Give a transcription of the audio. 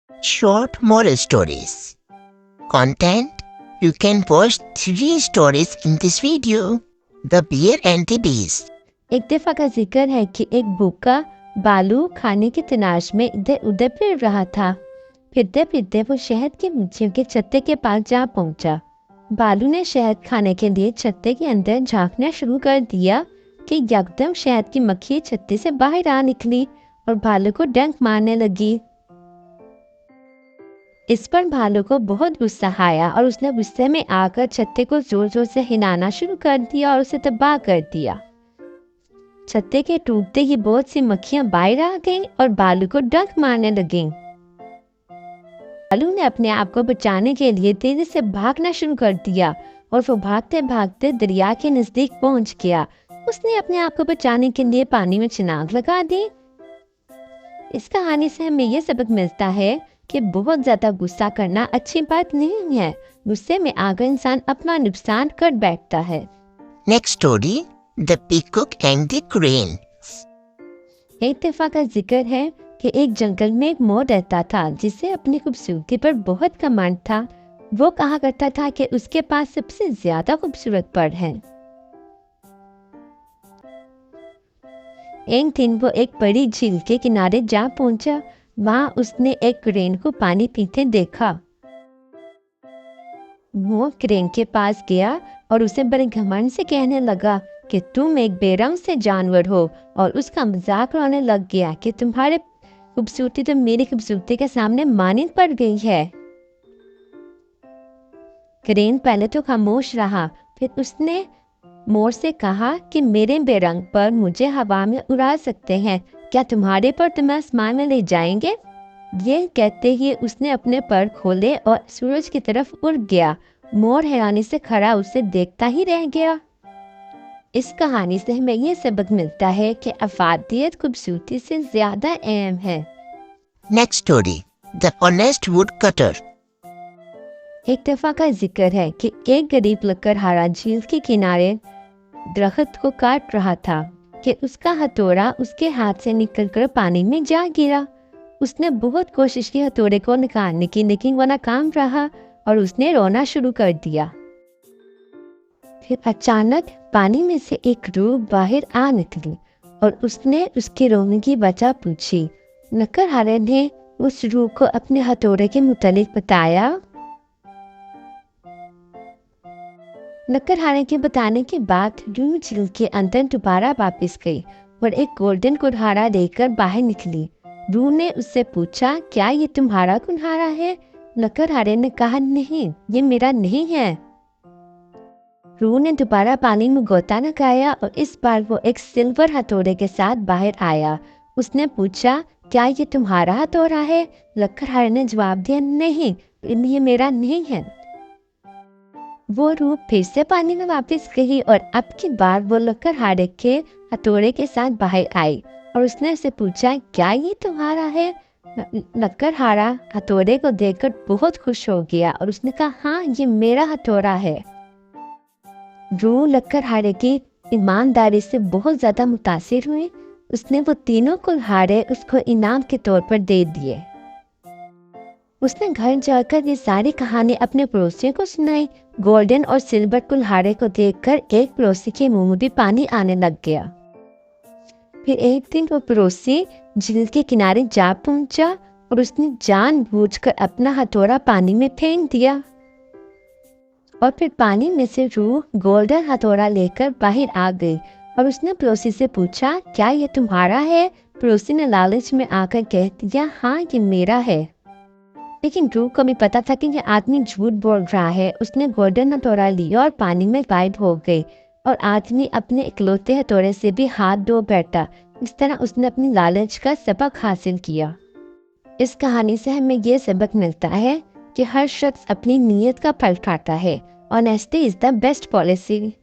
short moral stories. Content: you can watch 3 stories in this video. The Bear and the Beast. एक दफा का जिक्र है कि एक भूखा बालू खाने की तलाश में इधर उधर फिर रहा था। फिरते फिरते वो शहद की मक्खियों के छत्ते के पास जा पहुंचा। बालू ने शहद खाने के लिए छत्ते के अंदर झांकना शुरू कर दिया कि यकदम शहद की मक्खी छत्ते से बाहर आ निकली और भालू को डंक मारने लगी। इस पर भालू को बहुत गुस्सा आया और उसने गुस्से में आकर छत्ते को जोर जोर से हिलाना शुरू कर दिया और उसे तबाह कर दिया। छत्ते के टूटते ही बहुत सी मक्खियां बाहर आ गईं और भालू को डंक मारने लगीं। भालू ने अपने आप को बचाने के लिए तेजी से भागना शुरू कर दिया और वो भागते भागते दरिया के नजदीक पहुंच गया। उसने अपने आप को बचाने के लिए पानी में चिनाग लगा दी। इस कहानी से हमें यह सबक मिलता है कि बहुत ज्यादा गुस्सा करना अच्छी बात नहीं है। गुस्से में आकर इंसान अपना नुकसान कर बैठता है। Next story: The Peacock and the Crane. एक दफा का जिक्र है कि एक जंगल में एक मोर रहता था जिसे अपनी खूबसूरती पर बहुत घमंड था। वो कहा करता था कि उसके पास सबसे ज्यादा खूबसूरत पर है। एक दिन वो एक बड़ी झील के किनारे जा पहुंचा। वहां उसने एक क्रेन को पानी पीते देखा। वो क्रेन के पास गया और उसे बड़े घमंड से कहने लगा कि तुम एक बेरंग से जानवर हो और उसका मजाक उड़ाने लग गया कि तुम्हारे खूबसूरती तो मेरी खूबसूरती के सामने मानिंद पड़ गई है। क्रेन पहले तो खामोश रहा, फिर उसने मोर से कहा कि मेरे बेरंग पर मुझे हवा में उड़ा सकते हैं, क्या तुम्हारे पर तुम्हें आसमान में ले जाएंगे? ये कहते ही उसने अपने पर खोले और सूरज की तरफ उड़ गया। मोर हैरानी से खड़ा उसे देखता ही रह गया। इस कहानी से हमें ये सबक मिलता है कि अफादियत खूबसूरती से ज्यादा अहम है। Next story: The Honest Woodcutter. एक दफा का जिक्र है कि एक गरीब लकड़हारा झील के किनारे दरख्त को काट रहा था कि उसका हथौड़ा उसके हाथ से निकलकर पानी में जा गिरा। उसने बहुत कोशिश की हथौड़े को निकालने की, लेकिन वो नाकाम रहा और उसने रोना शुरू कर दिया। फिर अचानक पानी में से एक रूह बाहर आ निकली और उसने उसके रोने की वजह पूछी। लकड़हारे ने उस रूह को अपने हथौड़े के मुतालिक बताया। लकड़हारे के बताने के बाद रूह झील के अंदर दोबारा वापस गई और एक गोल्डन कुल्हाड़ा लेकर बाहर निकली। रूह ने उससे पूछा, क्या ये तुम्हारा कुल्हाड़ा है? लकड़हारे ने कहा, नहीं, ये मेरा नहीं है। रूह ने दोबारा पानी में गोता लगाया और इस बार वो एक सिल्वर हथौड़े के साथ बाहर आया। उसने पूछा, क्या ये तुम्हारा हथौड़ा है? लकड़हारे ने जवाब दिया, नहीं, ये मेरा नहीं है। वो रूह फिर से पानी में वापस गई और अब की बार वो लकड़हारे के हथौड़े के साथ बाहर आई और उसने उसे पूछा, क्या ये तुम्हारा है? लकड़हारा हथौड़े को देखकर बहुत खुश हो गया और उसने कहा, हाँ, ये मेरा हथौड़ा है। रूह लकड़हारे की ईमानदारी से बहुत ज्यादा मुतासिर हुई। उसने वो तीनों कुल्हाड़े उसको इनाम के तौर पर दे दिए। उसने घर जाकर ये सारी कहानी अपने पड़ोसियों को सुनाई। गोल्डन और सिल्वर कुल्हाड़े को देखकर एक पड़ोसी के मुंह में भी पानी आने लग गया। फिर एक दिन वो पड़ोसी झील के किनारे जा पहुंचा और उसने जानबूझकर अपना हथौड़ा पानी में फेंक दिया और फिर पानी में से रूह गोल्डन हथौड़ा लेकर बाहर आ गई और उसने पड़ोसी से पूछा, क्या ये तुम्हारा है? पड़ोसी ने लालच में आकर कह दिया, हाँ, ये मेरा है। लेकिन रूह को भी पता था कि ये आदमी झूठ बोल रहा है। उसने गोल्डन हथौड़ा लिया और पानी में गायब हो गई और आदमी अपने इकलौते हथौड़े से भी हाथ धो बैठा। इस तरह उसने अपनी लालच का सबक हासिल किया। इस कहानी से हमें ये सबक मिलता है कि हर शख्स अपनी नीयत का फल खाता है। Honesty is the best policy.